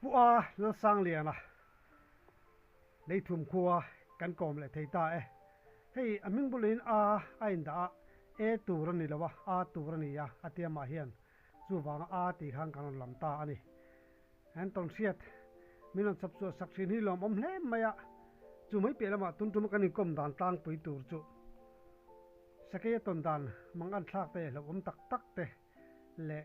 bua nó sang liền à lấy thùng khua cắn còm lại thấy ta hey mình bù lên anh đã tu rồi nè là ba tu rồi nè à tiệm mà hiền dù vàng thì hàng càng làm ta anh anh tông xiết mình làm sắp sửa sắc xin hi lòng om lem maya dù mấy bề mà tung tung cái com đàn tang bụi tu chu sắc cái tuần đàn mang ăn thác tê là tắc tắc tê lệ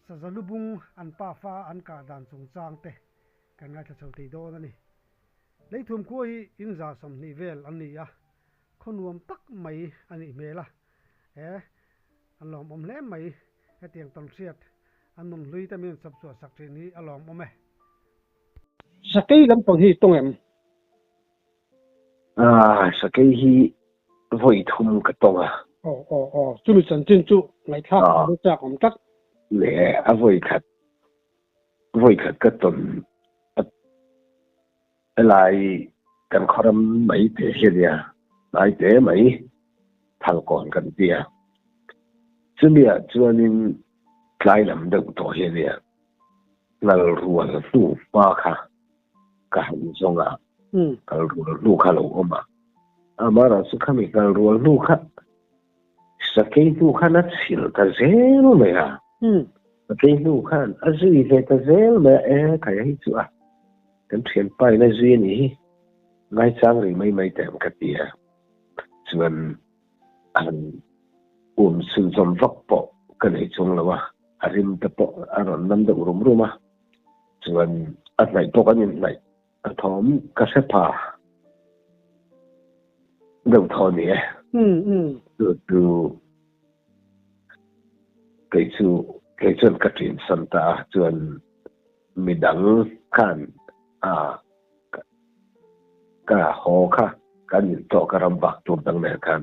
sa zalubung an pa fa an ka dan chung chang te kan ngai thachau te do na ni leithum ko hi in za som ni vel an ni a khonuam tak mai ani mela an lom om le mai tiang tong siat an nong lui ta min sap so sak tre ni alom ome sakai lam pang hi tong em sakai hi voi thum ka tonga chu mi chan tin chu ngai thak lu cha om tak le a voi khat ka ton lai kan khoram mai te hiria lai te mai thal kon kan tia chumia chuanin tlai lam deuh to hiria ngal rual tu pa kha ka han zonga kal rual lu kha lo oma amara su khami kal rual lu kha sakai tu khana sil ta zero me ya sakai tu khan azui ve ta zero me kai hi chu a kan thian pai na zui ni ngai chang ri mai tem ka tia chuan an sun zom vak po kan hi chung lawa arim ta po aron nam da urum ruma chuan at nai po kan nai athom ka se pa deuh tho ni tu cái chuan ka trin san ta chuan midang khan ka ho kha kan to karam bak tu dang ne khan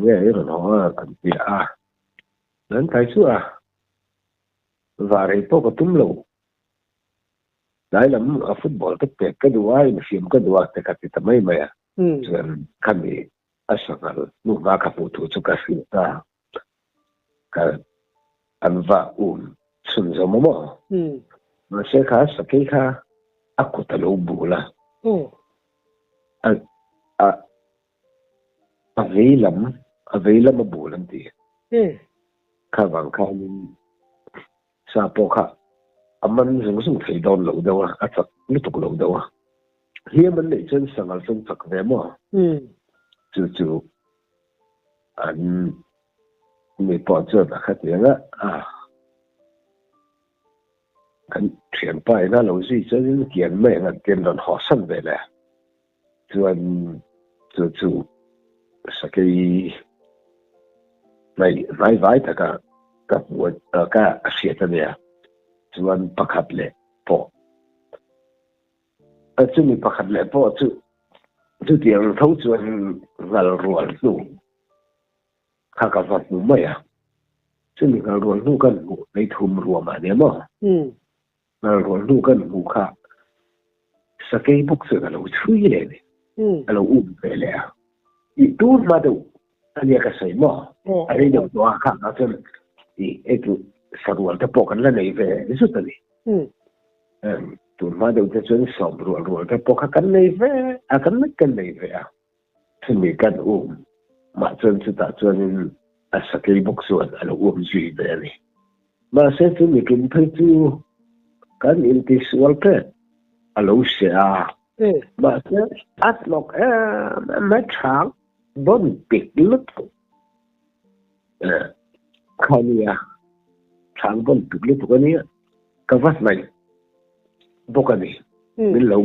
nghe ron ho kan pi nan kai chu và rei po ko tum lo dai lam football te pe ka duai mi sim ka duwa te ka ti tamai mai chuan kan ni asangal nu ga ka pu tu chu ka si ta ka anva sun zo mo mà sẽ khá sắc cái khá ác của ta lâu bù la về lắm mà bù lắm thì khá vàng khá sa po khá mình dùng dùng thấy đòn lâu đâu chắc lúc tục lâu đâu hiện mình lấy chân sang al sang chắc về mà chú anh mình bỏ chơi là khác tiếng kan thian pai na lo zi chen kian me ngan ken don ho san ve le chuan chu sakai mai vai ta ka buat ka sia ta ne chuan pakhat le po chu mi pakhat le po chu tiang thau chuan ngal rual tu kha ka vat mu mai chu mi ngal rual tu kan nei thum ruam ma ne mo rồi lu kan lu kha sakai buk se lo chui le ne lo về le i tu ma do ani ka sai mo ai do do kha na chen i tu sarwal te po kan la nei ve su ta ni tu ma do te chen som ru te po kha kan nei ve kan nei ve chen mi kan ma chen chu ta chen sakai buk su lo ji ve ni ma se tu mi kin phai tu kan intis walpe alo se ba se atlok ma chang bon pik lut khania chang bon pik lut ko ni ka vas mai bokani min lo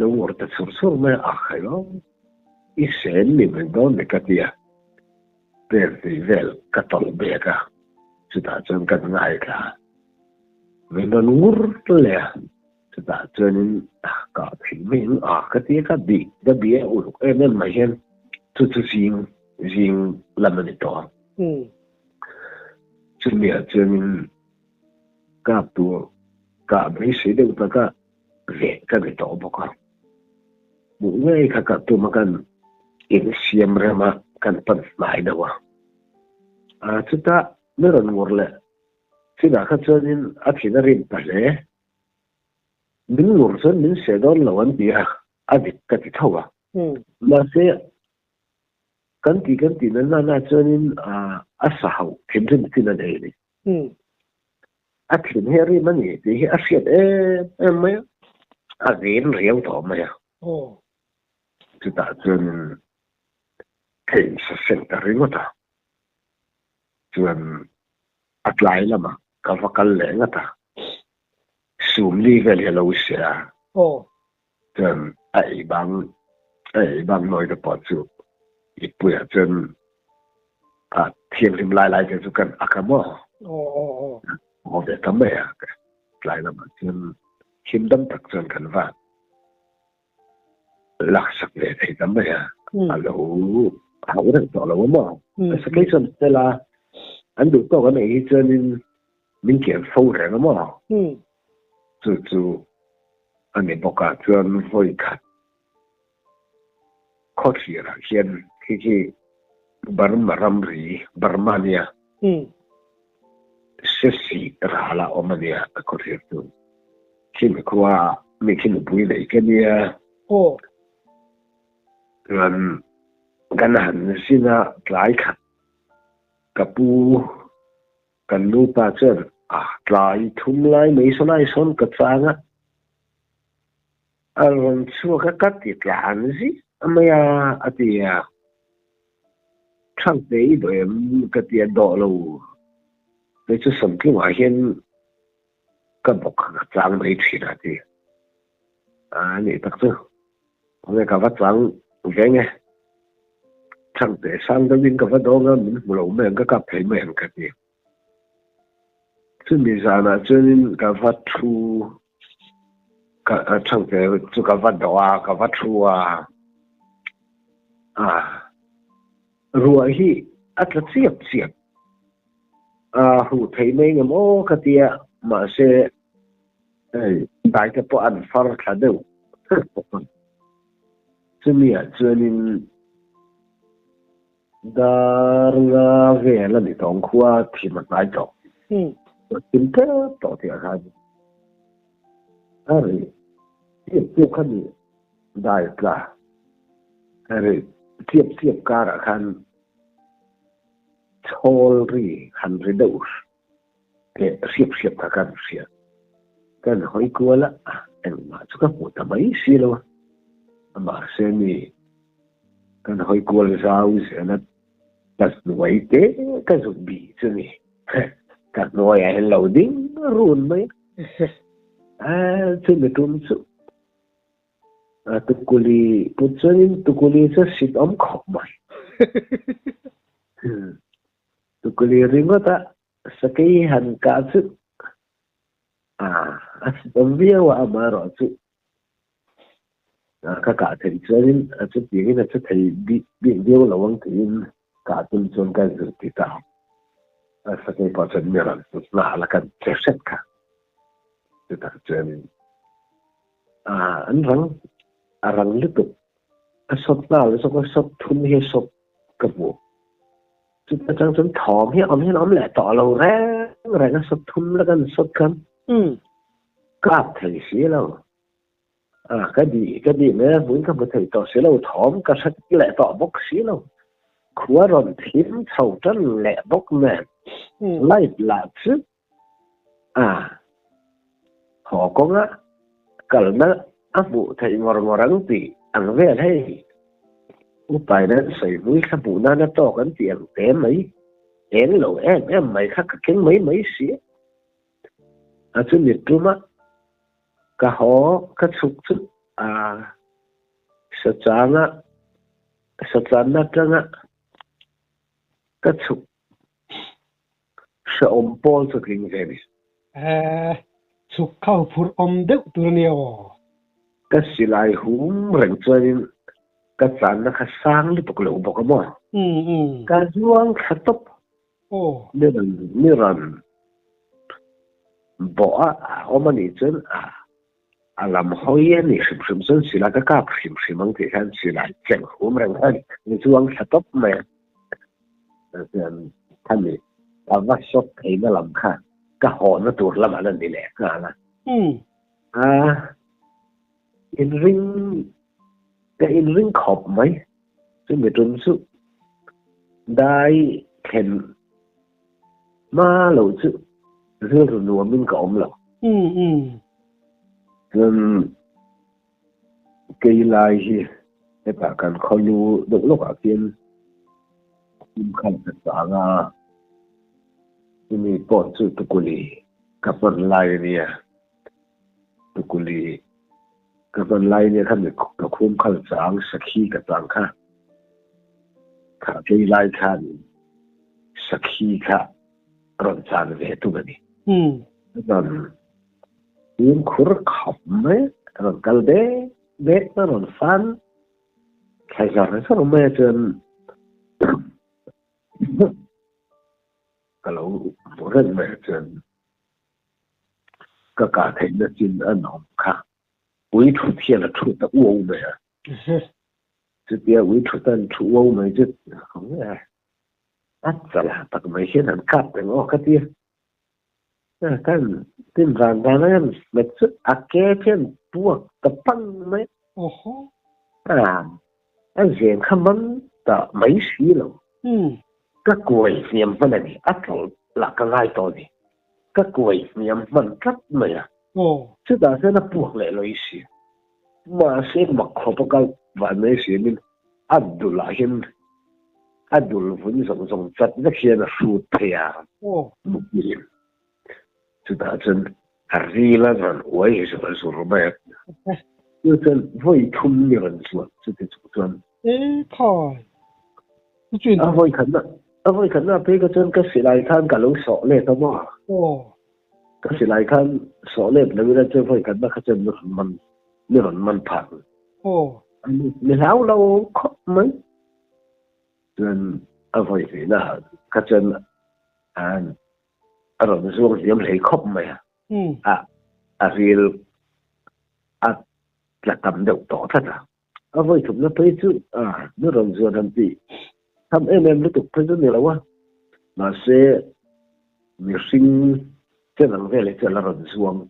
ngor ta sur ma akhiro isen mi ben don de katia per vel katol beka sita chen kan ngai ka mình nó ngur le ta chuanin ka thilmin ka ti ka bi da bi u em mai hen tu jing lamani to chunia chuanin ka tu ka bi se de ta ka ve ka be to boka bu ngai ka tu makan in siam rama kan pan mai dawa chuta meron ngur le xin là các cho nên thì nó riêng tại lẽ mình ngủ xuân mình sẽ đón là vấn đề thì cái gì thâu mà sẽ cái nó cho nên sao thêm thêm là đấy thì hiện tại mình thì hiện em mấy riêng riêng thôi mà chúng ta cho nên thêm sinh ra riêng ta cho nên lại là mà cái cái lẽ ta sum li vel hello sia then ai bang noi da pot chu ipuya chen thiam lim lai ke chu kan akamo mo de tambe lai na ma chen him dam tak chen kan va lak sak le thei tambe alo hau da to lo mo sa ke chen la an du to ka nei chen min ke fo re mo chú anh ấy bảo cả chuyện hơi khác khó khăn là hiện khi Burmania sẽ xí ra là Omania có thể được khi mà qua mình khi mình bùi lấy cái này rồi cái này xin là lại khác cái bu cái nút ta chân lại thum lại mấy số này son cái trang rồi xua cái cách thì làm gì mà thì thằng đấy rồi cái tiền đó luôn để cho sản phẩm ngoài hiện cái bọc cái trang mấy chuyện là gì này thật sự người cái vật trang cái nghe thằng đấy sang cái viên cái vật đó mình lâu mấy cái cặp thấy mấy cái gìซึ่งมีสารจนกับวัตถุกับช่างแต่จุกับวัตถุกับวัตถุรัวที่อัตเสียบหูไทยไม่งั้นโอ้กติยามาเสียได้แต่พออันฟาร์ขาเดียวซึ่งมีจนดาร์เวลนี่ต้องขวาที่มันได้จบchính thế tỏ thiệt hay rồi tiếp khăn gì đại cả rồi tiếp cả là khăn thôi khăn rồi đâu để xếp cả khăn xếp cái này hỏi cô là em mà chú các bộ tầm mấy xí luôn mà xem đi cái này hỏi cô là sao sẽ là đặt nuôi thế cái dụng bị chứ gì các nói anh lâu đinh run mấy chứ người trung sự tukuli putserin tukuli sa sit khóc mày tukuli ringo ta sa cái hành cả sự bia wa mà rõ sự các cả thầy chơi chút tiếng là chút thầy bị điêu là vâng thì cả tuần xuân cái sự thì tạo sa cái bảo chân miệng là cái chết sét cả thì ta chơi anh răng liên tục sốt nào rồi sốt thun hay sốt cặp bộ chúng ta chẳng chẳng thòm hay ấm lại tỏ lâu ra rồi nó sốt thun là cái sốt cân cặp thầy xí lâu cái gì nữa muốn các bạn thầy tỏ xí lâu thòm cái sách lại tỏ bốc xí lâu khua rồi thím sầu chân lẹ bốc mềm lại là chứ họ có á cả nó áp vụ thầy ngồi rắn tỉ ăn về đây upài nó xảy với các vụ nó to cái tiền té mấy én lẩu em mấy khác cái mấy xí chứ nhiệt trung á cả họ các súc chứ sợ chán nó trăng á các súc sợ ôm bol cho kinh thế này súc khâu phur đứt tụi nhiều cái xì lại húm rèn chơi cái chán nó khá sáng đi bọc lẩu bọc cái mỏ cái ruộng khá tốt nên là bỏ mà nị chân làm hoi nị sum chân xì lại cái cáp xìm mang thì hắn xì lại chèn húm rèn hơn nị ruộng khá tốt mà nên hắn nị vắt shop thấy nó làm khá cái họ nó tuột lắm anh đi lẹ cả là in ring khop mấy chứ mình trốn sự đại khen ma lâu chứ riêng rồi nuôi mình cọm lắm nên cái lại gì cái bà cần khâu nhu đúng lúc ở tiên kim khăn thật giả nga ini pot su tukuli kapan lai ni tukuli kapan lai ni kan ni ka khum khal chang sakhi ka chang kha cái lai khan sakhi kha ron chan ve tu bani dan im khur khap me ron kal de bet ron fan khai ra sa me chen kalau rất mẹ chân các cả thành nó chín ở nòng khác quý thủ thiên là thủ tập ô mẹ chứ bây quý thủ tân thủ ô mẹ chứ không nghe ắt là tắc mấy hiện hẳn cắt để ngó cái tia cái tin rằng ra nó mẹ chứ kế trên buộc tập băng mấy anh diện không vấn ta mấy xí đâu các quầy niệm vấn này ắt là cái ngay to đi các quầy niệm vấn rất mày chứ ta sẽ nó buộc lại lấy xí mà sẽ mặc khó cái và mấy xí mình Abdul vẫn dùng chất rất hiện là sụt thề mục tiêu chứ ta chân hari là rằng ôi rồi rồi mẹ chứ chân vui thun nhiều lần rồi chứ thì chân thôi vui khẩn là bây giờ chân cái sự lại than cả lúc sọ lên đó mà cái sự lại than sọ lên là bây giờ chân vui khẩn là cái chân nó mình phản mình háo lâu khóc mấy chân vui thì là cái chân rồi nó xuống điểm lấy khóc mày vì là cầm đầu tỏ thật vui chúng nó thấy chứ nó rồi rồi làm gì thăm em liên tục thấy rất nhiều quá mà sẽ nhiều sinh cho rằng về lại là rồi xuống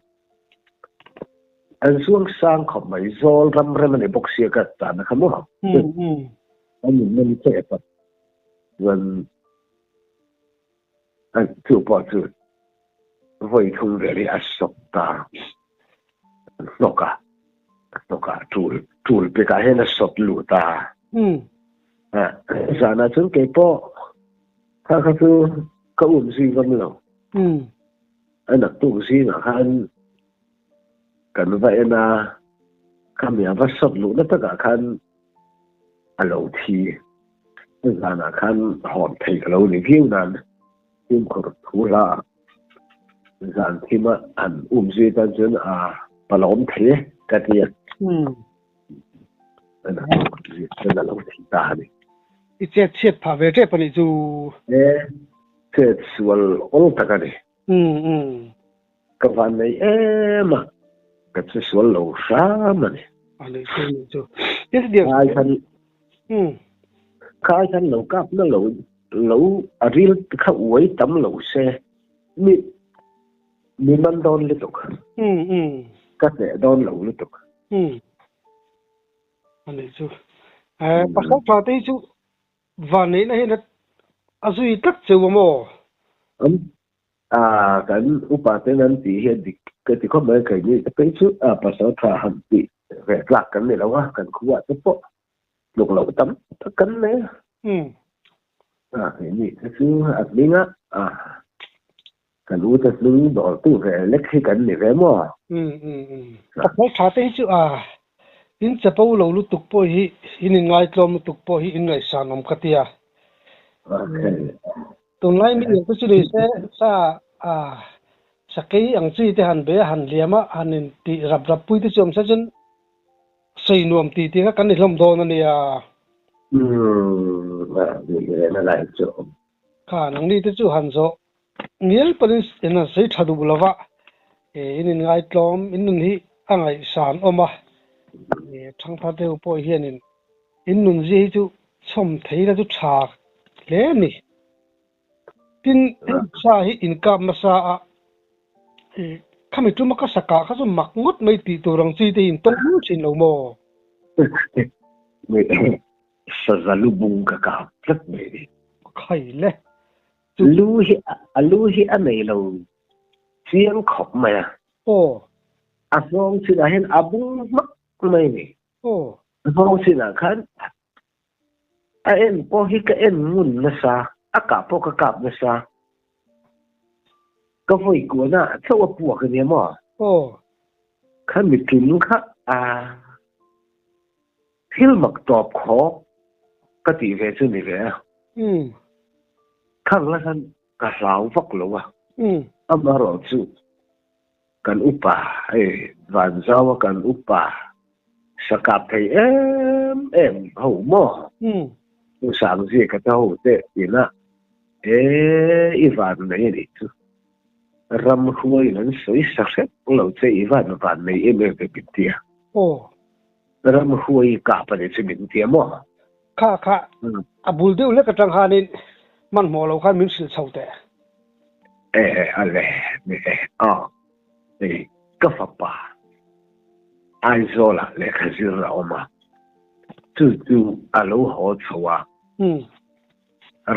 anh xuống sang không mấy rồi răm này bốc xia cả ta nó không có anh mình chạy bật rồi anh chịu bỏ chữ vậy không về đi ăn sọc ta nó cả chùi bị cái hay là sọc lụt ta giờ là chúng cái bộ các thứ có gì không nào anh đặt tủ gì mà anh cần vậy là các mình phải sắp lũ nó tất cả khăn lâu thì giờ là khăn hòn thầy lâu thì kêu là kêu có thú là giờ thì mà anh gì ta chân bà lộn thế cái gì anh là lâu thì ta đi ít chết phá về chết phần chú chết xuân ôn tất cả đi các bạn này mà cái xuân lâu xa mà đi anh ấy chú cái điều khai thân lâu cáp nó lâu riêng khâu quấy tấm lâu xe mình mang đón liên tục các để đón lâu liên tục anh ấy chú bắt đầu phá tới chú và này là hiện là duy tất chưa mà cái upa tên anh thì hiện cái thì có mấy cái như cái chút bắt đầu thả hẳn thì về lạc cái này là quá cái khu vực tốt lục lậu tấm tất cấn đấy cái gì cái thứ admin cái lũ cái lũ bỏ tủ về lấy cái cấn này về mà bắt đầu thả tới chú in chả bao lâu lúc tục bôi in ngay trong tục bôi in ngay sáng năm cái tia tuần này mình có suy nghĩ sẽ sa cái ang suy thì hàn bé hàn liam hàn thì rập bôi thì chúng sẽ chân xây nuông thì các cái này làm đồ này nó lại chỗ khả năng đi thì chú hàn số nhiều phần in là xây thadu bula vạ in ngay trong in hi ang ngay sáng ôm thằng ta đều bôi hiện in nun gì chú xóm thấy là chú chạc lẽ nè tin sa hi in cam mà sa ข้าไม่จุมาก็สกัดข้าจะหมักงดไม่ตีตัวรังซีตีนต้องรู้ชินเราโม ไม่สระลูบุงกะกาพลัดไม่ดิ ใครเลย รู้ที่อันไหนเราเสียงขอบไหมอ่ะ โอ้ อาฟองสินะเห็นอาบุงมักไม่นี่ โอ้ อาฟองสินะคันเอ็นพอฮิกเอ็นงุนนะซาอากาศพอกกาบนะซาก็ไฟกวนน่ะเท่าว่าปวกกันเนี่ยมั้ง โอ้ ขันมีถึงค่ะที่มักตอบขอก็ตีเวชนี่แหละ ข้างละท่านกระสาวฟักหลวะอามารอจูกันอุปาวันเช้ากันอุปาสกัดให้หัวหม้ออุสามสิกระเท่าเตะอีน่ะอีวันไหนนี่จูรำหัวอีนั้นสวยสักเซ็ตเราเจออีวันไหนเมื่อไปบิดเตียรำหัวอีกาปนิสบิดเตียมั้งค่ะอาบุลเดียวเล็กกระจังหานินมันหมอเราขั้นมิสเท่าแต่อะไรเนี่ยนี่ก็ฝับป่าไอโซล่ะเล็กสิเรามาจู่ๆอาลูหัวชัว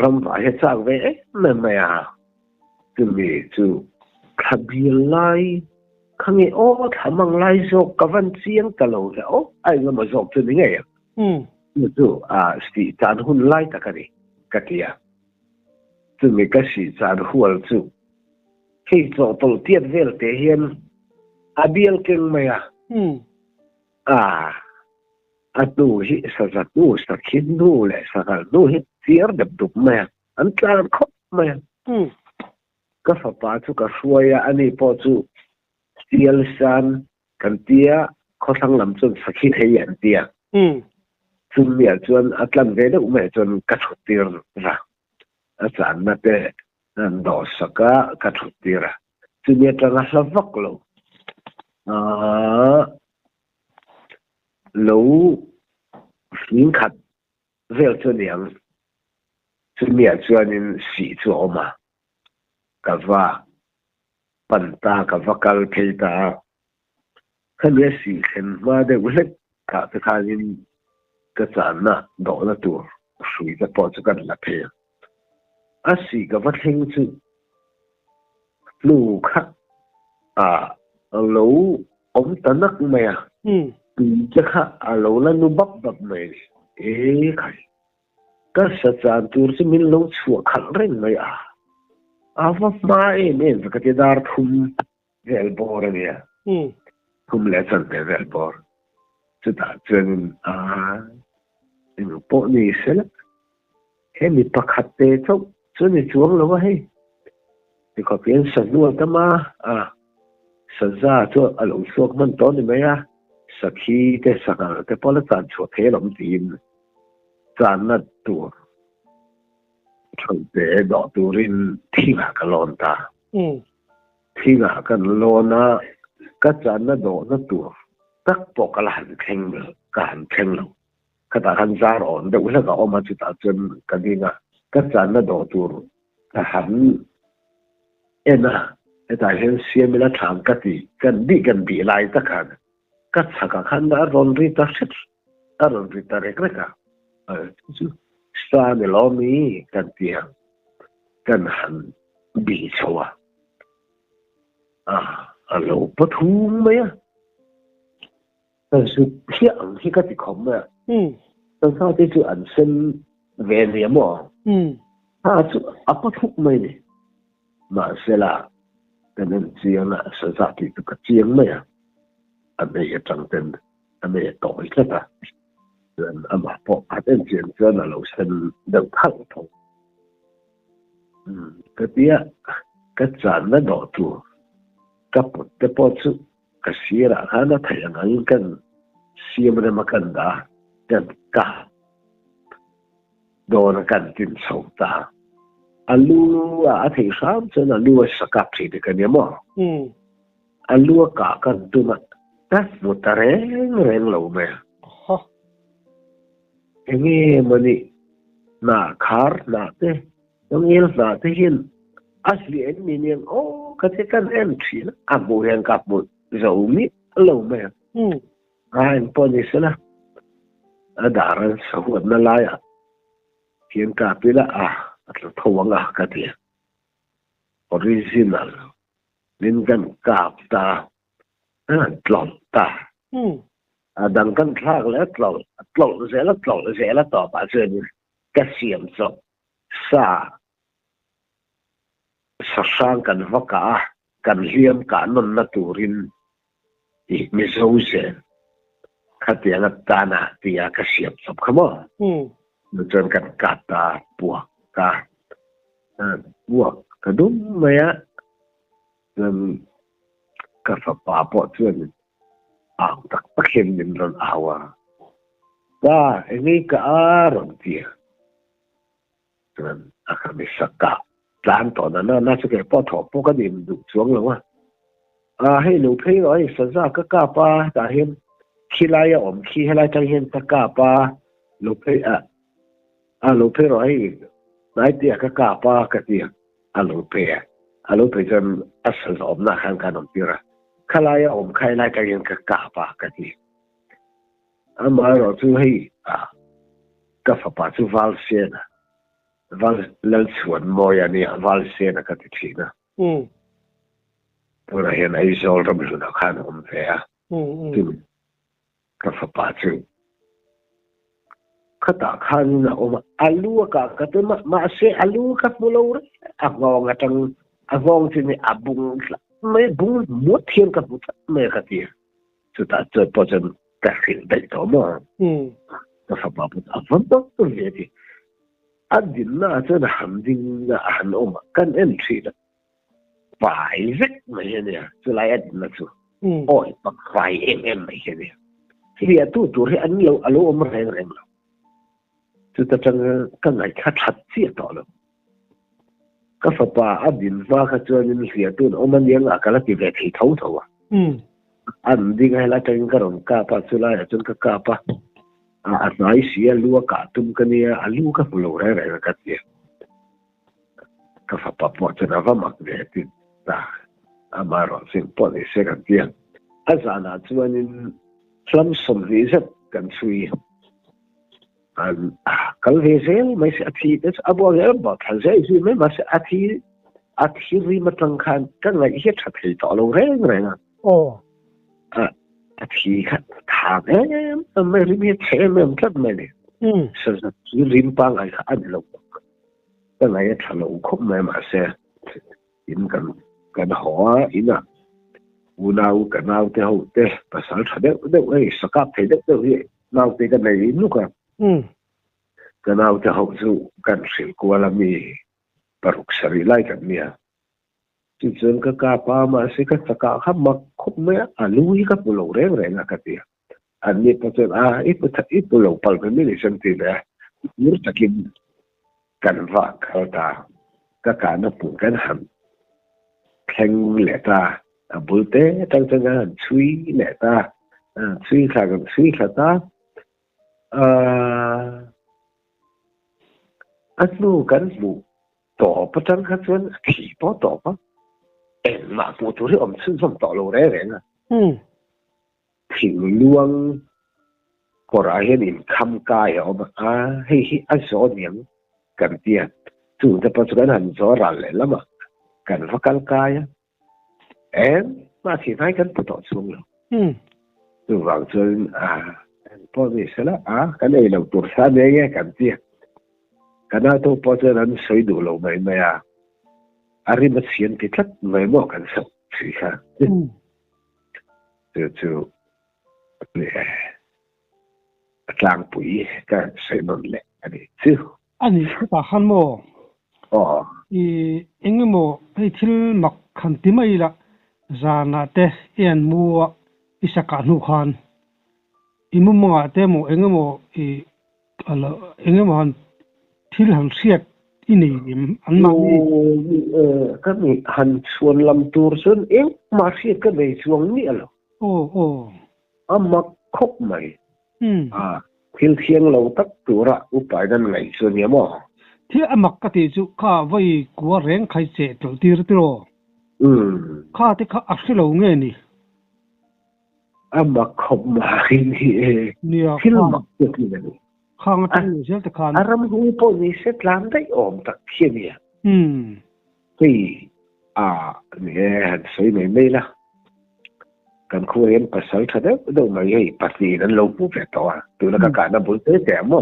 รำไปให้จักเว้ไม่จู่มีจู่ขบีไลข้างนี้ทำมังไลโซกับวันเสียงตลอดเลยไอ้ก็มาโซจู่นี่ไงจู่สติจานหุ่นไล่ตะกันนี่กะเกียจู่มีก็สิจานหัวจู่ให้โซตัวเทียนเวลเทียนอาเบียลเก่งไหมดูฮิสักดูสักคิดดูเลยสักดูฮิเสียร์ดับไหมอันตรายครบไหมก็ฝาปาจุกช่วยอันนี้พอจู่เสียลซันกันเตียเขาทั้งลำจนสักคิดให้ยันเตียจู่มีจนอัตลันเวดอุเมจนกัดหุตีร์ระอาจารย์มาเตะนั่นดอสกะกัดหุตีระจู่มีตระงับวักโลรู้สิงขัดเรื่องตัวนี้จะมีตัวนี้สีตัวมากับว่าปันตากับว่าการเทตาขันนี้สีเห็นมาได้เล็กกับที่ขานินกระจายน่ะดอกละตัวสุยจะพอจะกันละเพย์สีกับว่าเท่งจู่ลูกค่ะรู้ตระหนักไหมจะค่ะเราละนุบับไหมใครก็สัจจ์ตัวที่มินลูชัวขันเร่งไหมว่ามาเนี่ยสักทีดาร์ทุ่มเวลบอร์เนี่ยทุ่มเลสันเตเวลบอร์จะตัดจนนี่พวกนี้เสร็จเฮ้ยมีปักขัดเตะทุกจนนี่ช่วงแล้วว่าเฮ้ยที่เขาเปลี่ยนสัญญาณตั้งมาสัญญาตัวอารมณ์สวกมันต้นนี่ไหมสักทีแต่สักอะไรแต่พอละจานชัวเทลมตีนจานนัดตัวชนเตะดอกตัวรินที่หากันลอนตาที่หากันลอนนะก็จานนัดดอกนัดตัวตักปกกระหันแข็งเลยการแข็งเราขณะขันจารอ่อนเด็กเวลาก็ออกมาจุดอาจนกันดีนะก็จานนัดดอกตัวกระหันนะแต่เห็นเสียมิละถามกันดีกันดีกันบีไล่ตะกันก็สักขันน่ะรอนริตาเสร็จรอนริตาเร็กๆสตาร์เนลมีกันเตียงกันหันบีชัวเราปะทุมไหมแต่สุดที่อันที่ก็ติดคอมอ่ะตอนเขาที่จะอันเส้นเวเนียมั้งถ้าสุดปะทุมไหมเนี่ยมาเสร็จละกันนั่นเจียงละสถานที่ตุกเจียงไหมอันนี้จังเต็มอันนี้ต่ออีกแล้วเดือนมาพออาจจะเจียงเจอหน้าเราเส้นเดินทางทงก็เดียก็จานนั่นดอกตัวก็ปวดแต่พอสุก็เสียละฮะน่าทายงานกันเสียมันมากันด่ากันกาโดนกันจินสาวตาลูอาทิตย์สามจนลูสกัดที่เด็กเนี่ยมั้งลูกากันตัวมันแต่หมดแรงเราไหมอย่างนี้มันนี่นาคาร์นาเต้ต้องเอลนาเต้หิน asli en mi niang o ka te kan en thi na abu hen ka bu zo mi lo me en poni sala adaran sahu na la ya kien ka pila atlo thawanga ka ti original min kan ka ta tlong ta đằng căn khác là tlong sẽ là tỏ bà chuyện cái xiêm so sa sa sang kan vaka kan liam ka non na turin I mi zo se khatianga tana tia ka xiêm sop khamo nó chân kan kata puak ka puak ka dum maya nên ka fa pa po chuyện tak pakhem nin ron awa ba ini ka aron tia dan akan misaka plan to na su ke po tho po ka dim du chuang lo wa hei lu phei oi sa za ka pa ta hen khilaya om khi helai tang hen ta ka pa lu phei lu phei roi nai tia ka pa ka tia lu phei jan asal om na khan kan om tira khalaya om khai lai tang hen ka pa ka tia ama ro chu hei ka fa pa chu val se na val lal chuan moya ni val se na ka ti thina pura hian ai zol ram lu na khan om ve tim ka fa pa chu khata khan na om alu ka te ma se alu ka pulo re avong atang avong ti ni abung me bung mo thien ka put me ka ti chu ta chu po chen ta khin dai to mo ka fa pa put avong to ve ti adin na chen hamding na han om kan en thi da phải rất mấy cái này chứ lại ăn là chứ ôi bậc phải em mấy cái này thì bây giờ tôi thấy anh lâu alo ông rèn rèn rồi chứ ta chẳng cái này khá thật chết đó rồi cái pháp ba ăn din pha cái chỗ này thì tôi ông anh em cái là cái về thì thấu thấu anh đi cái là chẳng cái đồng cá pa chứ lại chẳng cái cá pa nói xí lúa cả tum cái này lúa cái phụ lúa rèn rèn cái gì cái pháp ba bỏ cho nó vào mặt về thì amaro sin pode ser campeão azana chuanin tlam som vi zat kan chui kal ve zel mai se athi des abo ge ba thal ze ji mai ma se athi ri matang khan kan lai he that thei to lo reng reng athi khan tha em mai ri mi the mem tlat mai ni sa ji rim pang ai khan lo kan lai tha lo khop mai ma se in kan hoa ina unau kanau te ho te pasal thade de ei sakap thei de de nau te kan nei nu ka kanau te ho chu kan sil kuala mi paruk sari lai kan mia chi chen ka pa ma se ka taka kha mak khop me alui ka pulo reng reng ka ti an ni pa chen i pulo pal kan mi sen ti le mur takin kan va ka ta na pu kan ham khen lệ ta bul tế trong chân anh suy lệ ta suy là ta anh nu cắn vụ tỏ bắt chân khách chân thì bỏ tỏ bắt em mà phụ thuộc thì ông xin xong tỏ lâu đấy đấy thì luôn có ra hiện in khăm cài ông hay anh số niệm cần tiền chúng ta bắt chân anh số ra lệ lắm kan vakal kaya ma si nai kan puto chung lo tu wang chen po ni sala kan ei lo tur sa ne ye kan ti kana to po chen an soi du lo mai mai ari ma sien ti tlat mai mo kan so si kha tu le atlang pui ka sei non le ani ta han mo engemo hei thil mak khan ti mai la zana te en mu isaka nu khan imuma te mo engemo ala engemo han thil han siat ini an ma ni ka mi han chuan lam tur sun ma siat ka nei chuang ni alo amak khop mai thil thiang lo tak tura upai dan ngai chuan ya mo ที่อมักกติจุข้าไว้กัวแรงใครเจ็ดตีรติโรข้าที่ข้าอักษรเงี้ยนี่อามักขบมาที่นี่เนี่ยที่มักจะที่นั่นข้างตั้งอยู่เช่นตะคานอารมณ์หูปนิเสตลามได้อมตักเขียนเนี่ยที่เนี่ยสวยไม่ละกันคุยกันภาษาไทยดูไม่ให้ภาษานั้นเราพูดแบบตัวตัวนักการนั้นพูดแต่หมอ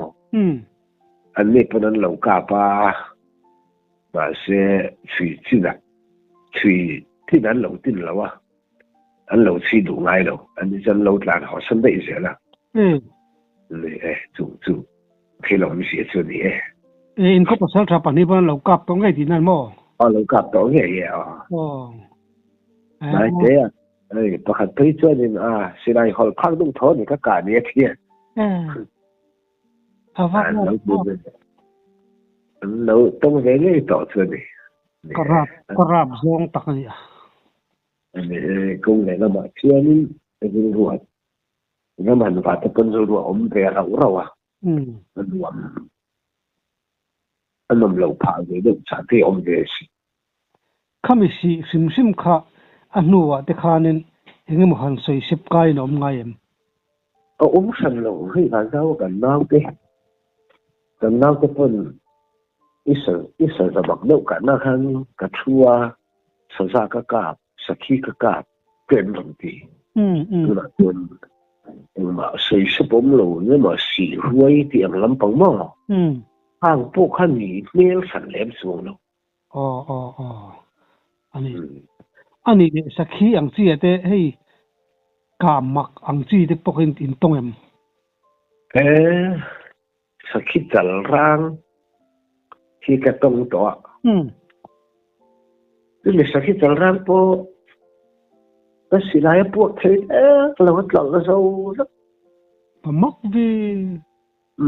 อันนี้พนันเรากาปามาเสียชีที่นั่นชีที่นั้นเราติดแล้ววะอันเราชีดูง่ายเราอันนี้จะเราหลานเขาสันได้เสียละนี่จู่ที่เราไม่เสียส่วนนี้อินเขาภาษาไทยปนิบันเรากลับตรงไหนที่นั่นหมอเรากลับตรงไหนไม่เดี๋ยวประคันที่ช่วยนี่สิได้หอพักต้องทนก็การนี้ที่เราดูเราต้องเรียนต่อส่วนนี้กราบซองตักนี่อันนี้คงเลยเรามาเชื่อนี่เป็นรัวงั้นมันว่าจะเป็นรัวเรียเรามันรวมอันนั้นเราผ่านไปด้วยสาธิตเรียสิข้าไม่ซิมข้าอันนู้นแต่ข้านี่ยังไม่หันใส่สิบไก่หนอมไงฉันเราให้การเจ้ากันน้ำเต้กันน้ำก็เป็นอีสันสมัครเดียวกันนะครับกระชัวสซากกาบสักขีกกาบเป็นลำตีตัวนั้นมาใส่สปมโลเนี่ยมาสีห้วยที่อังลำปังมั่งห่างพวกขันนี้เลี้ยงสันเล็บสูงเนาะอันนี้สักขีอังจีแต่ให้กามักอังจีที่พวกอินตรงสักขีจัลรังที่กระตงตัวนี่สักขีจัลรังพอก็สิลายพวกเธอเราก็หลังก็เรามักวี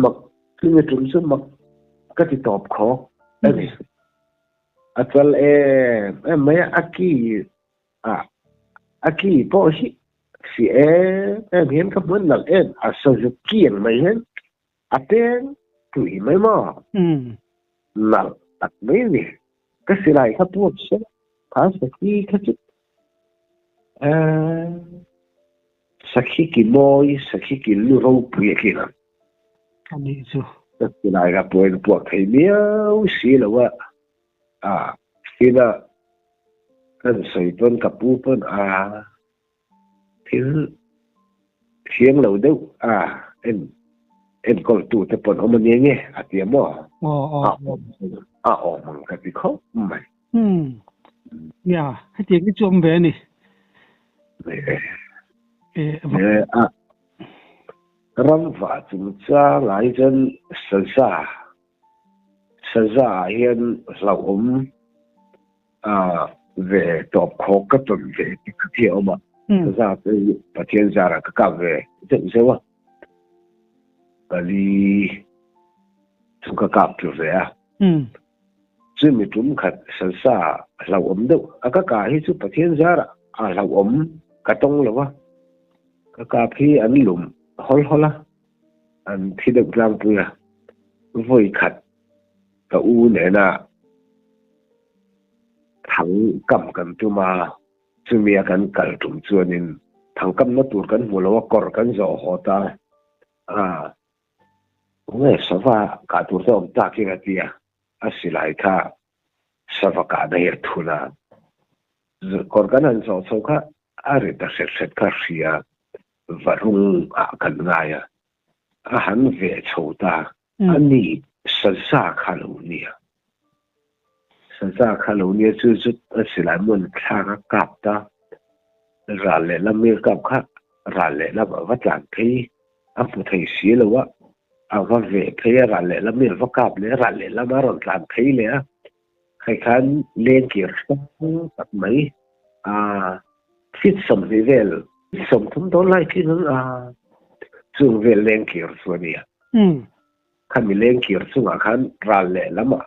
มักที่มีจุดซึ่งมักก็ติดตอบขออันนี้อัตวัลไม่อากีพอสิสิเห็นกับมันหลังอาศัยเกี่ยงไม่เห็นอาเต้นตุยไม่มาหลังตัดไม่เนี่ยก็สิลายครับพวกเช่นภาษาที่เขาจะสักกี่โมยสักกี่ลูรูปยกินะอันนี้จูสักกี่ลายกับพวกไทยเมียวสิแล้วว่าสิละกันใส่ต้นกับปูต้นที่เชียงเราเด้อก็ตูแต่ปนเอามันยังไงเตรียมว่ามันก็ติเขาไม่เนี่ยให้เจ๊ก็จมไปนี่รำฟ้าจุดจ้าหลายจนสันซาเห็นเราเวตอบขอก็ต้นเวที่เที่ยวมาสันซาเป็นประเทศจาระก็กลับเวจะไม่ใช่ว่าอันนี้ทุกกลับอยู่เลยซึ่งมีจุ่มขัดสันซาเราดูก็กลายเป็นประเทศจาระเราก็ต้องหรือว่าก็กลายเป็นอันหลุมฮอลละอันที่เด็กกลางเปลือยวุ่ยขัดก็เนี่ยนะทั้งกำกันตัวมาซึ่งมีอาการกัดจุ่มส่วนนึงทั้งกำนัดตัวกันหัวเราะกอดกันจ่อหัวตาเนี่ยสภาพการตัวเจ้าตาเกี่ยตีสิไลค่ะสภาพการได้ทุนกอดกันนั่นจ่อค่ะอะไรแต่เสร็จก็เสียวรุ่งกันง่ายอาหารเวชโชตาอันนี้สันซาคาโลเนียจุดสิลายมันข้างกับตารัลเลละมีกับข้ารัลเลละวัดหลังที่พุทธิศีลวะว่าเวทีรัลเลละมีวักับเลยรัลเลละมารอนหลังที่เลยใครขันเลี้ยงกิร์ตัดไหมฟิตสมนิเวลสมทุนต้นไล่ที่นั่นซึ่งเวลเลี้ยงกิร์ส่วนนี้ขันมีเลี้ยงกิร์ซึ่งขันรัลเลละมา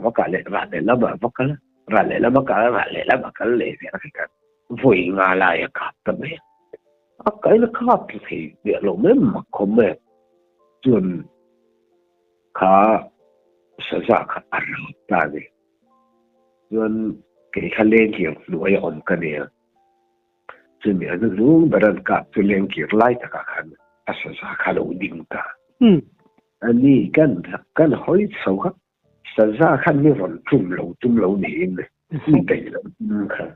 ว่ากันเลยรัลเลละมาว่ากันรัลเลละมากันรัลเลละมากันเลยเนี่ยกันวุ่ยงาลายกับตั้งเนี่ยก็ไอ้ครับที่เดี๋ยวเราไม่มาคอมเมนต์จนขา sa za kha ar ta ni chuan ke kha len ki loi om ka ne chu mi anu lung baran ka chu len ki lai ta ka khan a sa za kha lo ding ta ani kan hoi so kha sa za khan ni ron tum lo ni in ni kai lo kha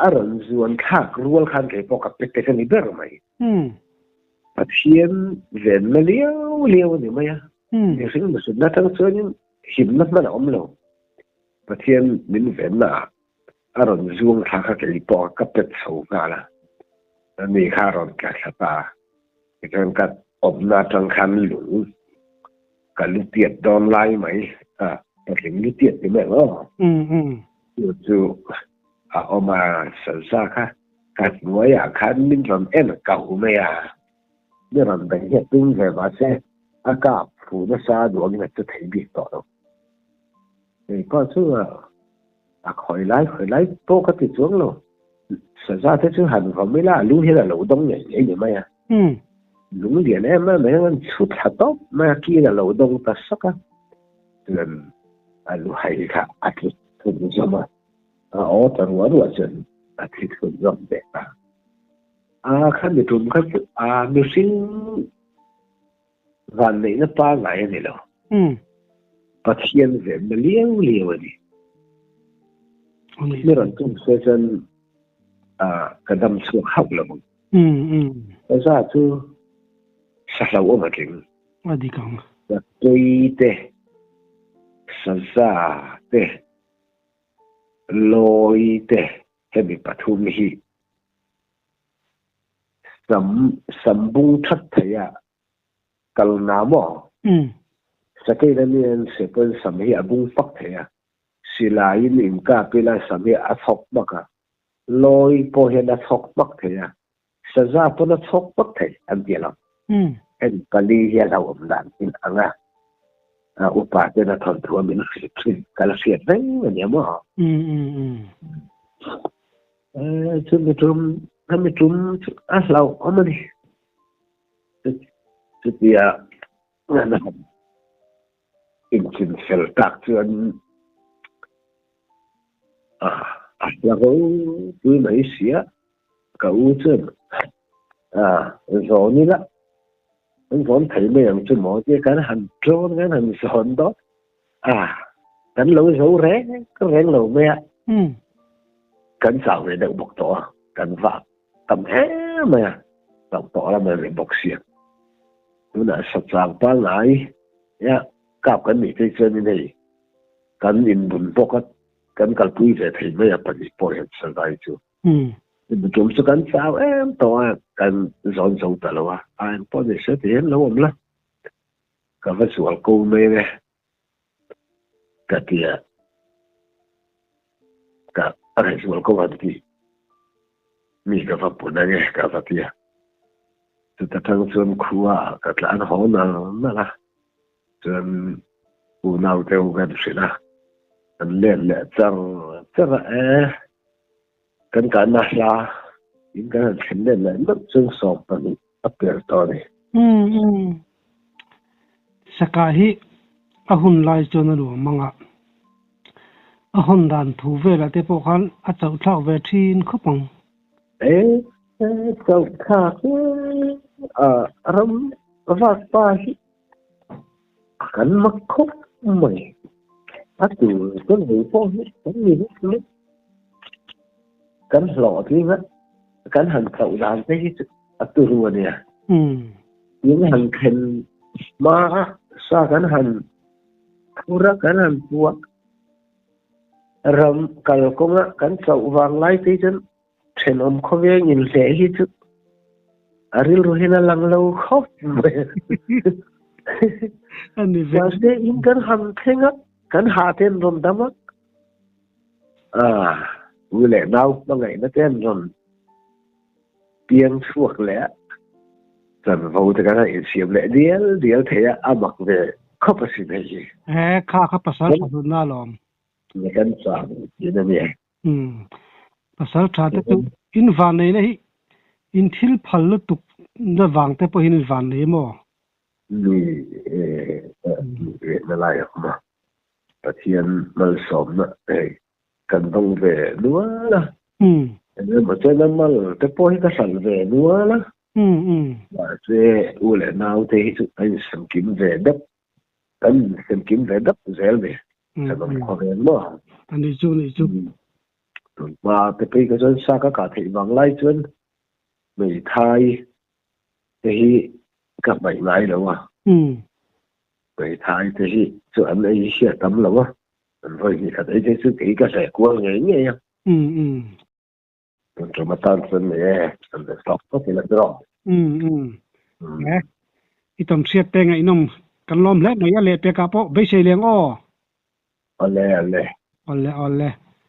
a ron zuan kha rual khan ke po ka pe te kan ni ber mai pathian ven ma liao ni mai ni sinh ma sun na tang chuan him na ma om lo pathian min ven na a ron zuang kha kha ke li po ka pe so ga la ani kha ron ka sa ta kan ka om na tang khan lu ka lu tiet don lai mai ta ling lu tiet ni mai lo chu a oma sa sa kha ka nuai a khan min ron en ka hu maiนี่มันเป็นเหตุตึงเลยว่าเช่อากาศผู้นักศึกษาดวงนี้จะถึงบีต่อแล้วนี่ก็ชื่อคอยไล่โตก็ติดช่วงแล้วศึกษาที่ชื่อหันเขาไม่ล่ารู้ที่เราต้องอย่างนี้ไหมลุงเดียนเนี่ยมันสุดท้ายต้องมากี่เราต้องตัดสักเดือนรู้ให้ค่ะอาทิตย์ถึงจะมาแต่ว่าจนอาทิตย์ถึงจะเด็กkhăn bị trùm khăn miêu sinh vạn này nó ba ngày này đâu và thiên về mà liêu đi nếu là chúng sẽ chân cái đâm xuống học là một cái ra chứ sao lâu mà chính đi con tôi thế sao ra thế lôi thế cái bị bắt hung hi sambung thắt thấy kal na mo sakay na niyan sepon samhi abung pak thấy sila in imka pila samhi athok baka loi po hen athok bak thấy saza po na thok bak thấy am dia lam en kali hian hau om dan in anga upa te na thon thua min kala siat veng ni mo chum kami cuma aslau apa ni setiap mana incin seltak cuan aslau tu Malaysia kau cuan rồi ni lah còn thấy mấy ông chú mỏ chứ cái hành trôn cái hành sòn đó cánh lối rủ ré có rén lầu mẹ cánh sao này đậu bọc tỏ cánh vạc tầm hé mà bọc tỏ là mình bọc xiên nó là sập sàng ba lại nhá cặp cánh bị cái chân như này cánh in bùn bọc cánh cặp túi về thì mấy bạn đi bỏ hết sợi dây chú mình chúng sẽ cánh sao em tỏ cánh dọn dọn tờ lâu anh bỏ để sẽ tiền lâu lắm cả vật sual cô mê này cả kia cả anh sual cô ăn thì mi cả vật bún này cả vật kia từ từ thằng xuân khua cả là anh hỏi nào là xuân u nào theo gần xí na anh lên lẹ chăng kan ka na la in ka thlen le la nok chung sop pa ni apel to ni saka hi ahun lai chona ru manga ahun dan thu ve la te po khan a chau thlau ve thin khopang chau kha ram va pa hi kan mak khop mai atu ko ni po ni ni cánh lọ thì á cánh hành khẩu đàn cái tu rùa nè những hành hình ma sa cánh hành thu ra cánh hành tua rầm cào công á cánh khẩu vàng lái tí chân trên ông không biết nhìn dễ hết chứ aril rồi là lăng lâu khóc và sẽ in cánh hành thêm á cánh hạ tên rồng đắm á người lẽ nào mà ngày nó tên rồi tiếng suộc lẽ dần vô thì cái này xiêm lẽ điel thế mặc về không có gì này gì khá pasal pasal na lom người dân sao như thế này pasal cha te in van này in thil phal lu tuk na wang te po in van nei mo ni na lai ma pathian mal som na kan dong ve nuala ene ma chena mal te poi ka sal ve nuala ba se ule nau te chu an sam kim ve dap kan sam kim ve dap zel ve sa dom kho ve no anh đi chu ba te pe ka jon sa ka thei wang lai chuan mei thai te hi ka bai lai lo wa mei thai te hi chu an ei sia tam lo wa an voi ni ka ei chu ke ka sa ko nge nge ya cho mà tan chân này anh để stop có thể là đó nè ít tầm siết tên ngày nông cần lom lết này lệ pe capo bây giờ liền ô ole ole